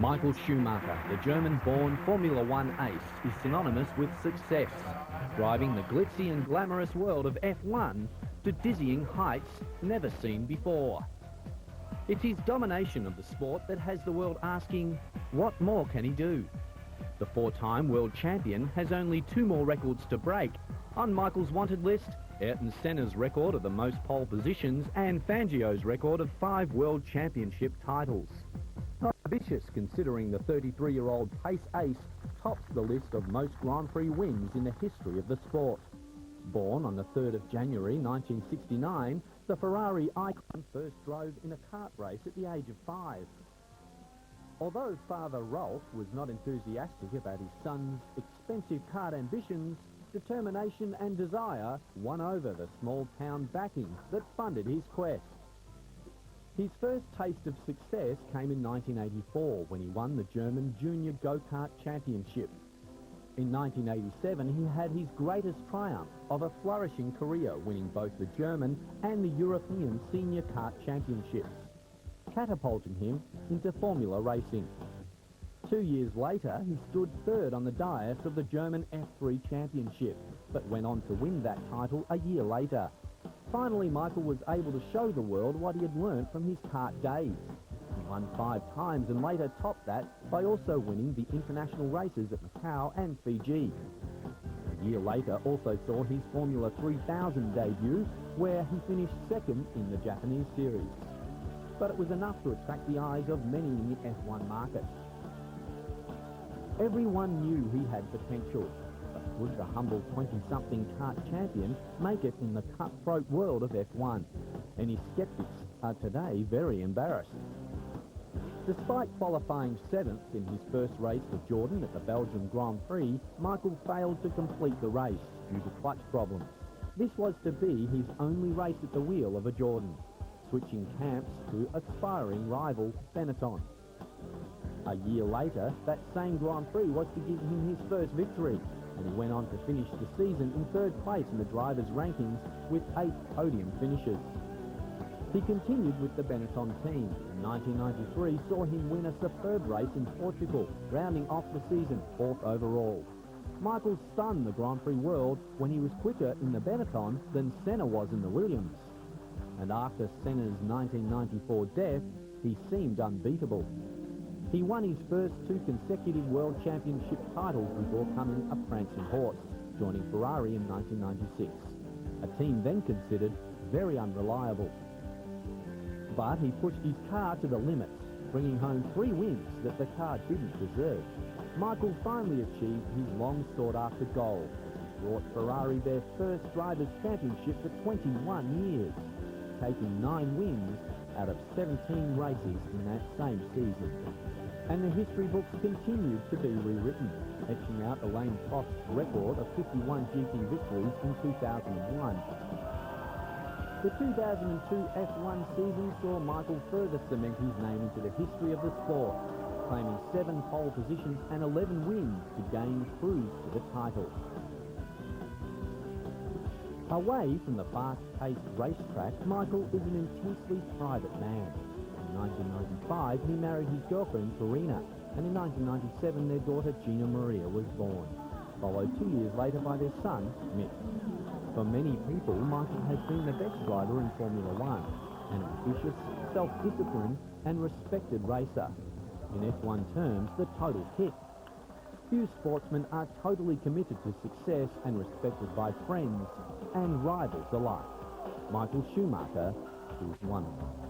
Michael Schumacher, the German-born Formula One ace, is synonymous with success, driving the glitzy and glamorous world of F1 to dizzying heights never seen before. It's his domination of the sport that has the world asking, what more can he do? The four-time world champion has only 2 more records to break. On Michael's wanted list, Ayrton Senna's record of the most pole positions and Fangio's record of 5 world championship titles. Not ambitious considering the 33-year-old pace ace tops the list of most Grand Prix wins in the history of the sport. Born on the 3rd of January 1969, the Ferrari icon first drove in a kart race at the age of 5. Although father Rolf was not enthusiastic about his son's expensive kart ambitions, determination and desire won over the small-town backing that funded his quest. His first taste of success came in 1984 when he won the German Junior Go-Kart Championship. In 1987 he had his greatest triumph of a flourishing career, winning both the German and the European Senior Kart Championships, catapulting him into Formula racing. 2 years later he stood third on the dais of the German F3 Championship, but went on to win that title a year later. Finally, Michael was able to show the world what he had learned from his kart days. He won 5 times and later topped that by also winning the international races at Macau and Fiji. A year later also saw his Formula 3000 debut, where he finished second in the Japanese series. But it was enough to attract the eyes of many in the F1 market. Everyone knew he had potential. Would the humble 20-something kart champion make it in the cutthroat world of F1? Any skeptics are today very embarrassed. Despite qualifying 7th in his first race for Jordan at the Belgian Grand Prix, Michael failed to complete the race due to clutch problems. This was to be his only race at the wheel of a Jordan, switching camps to aspiring rival Benetton. A year later, that same Grand Prix was to give him his first victory, and he went on to finish the season in 3rd place in the drivers' rankings with 8 podium finishes. He continued with the Benetton team. 1993 saw him win a superb race in Portugal, rounding off the season 4th overall. Michael stunned the Grand Prix world when he was quicker in the Benetton than Senna was in the Williams. And after Senna's 1994 death, he seemed unbeatable. He won his first 2 consecutive World Championship titles before becoming a prancing horse, joining Ferrari in 1996, a team then considered very unreliable. But he pushed his car to the limits, bringing home 3 wins that the car didn't deserve. Michael finally achieved his long-sought-after goal, as he brought Ferrari their first Drivers' Championship for 21 years, taking 9 wins out of 17 races in that same season. And the history books continued to be rewritten, etching out Alain Prost's record of 51 GP victories in 2001. The 2002 F1 season saw Michael further cement his name into the history of the sport, claiming 7 pole positions and 11 wins to gain cruise to the title. Away from the fast-paced racetrack, Michael is an intensely private man. In 1995, he married his girlfriend, Karina, and in 1997, their daughter, Gina Maria, was born, followed 2 years later by their son, Mick. For many people, Michael has been the best driver in Formula One, an ambitious, self-disciplined and respected racer. In F1 terms, the total hit. Few sportsmen are totally committed to success and respected by friends and rivals alike. Michael Schumacher is one of them.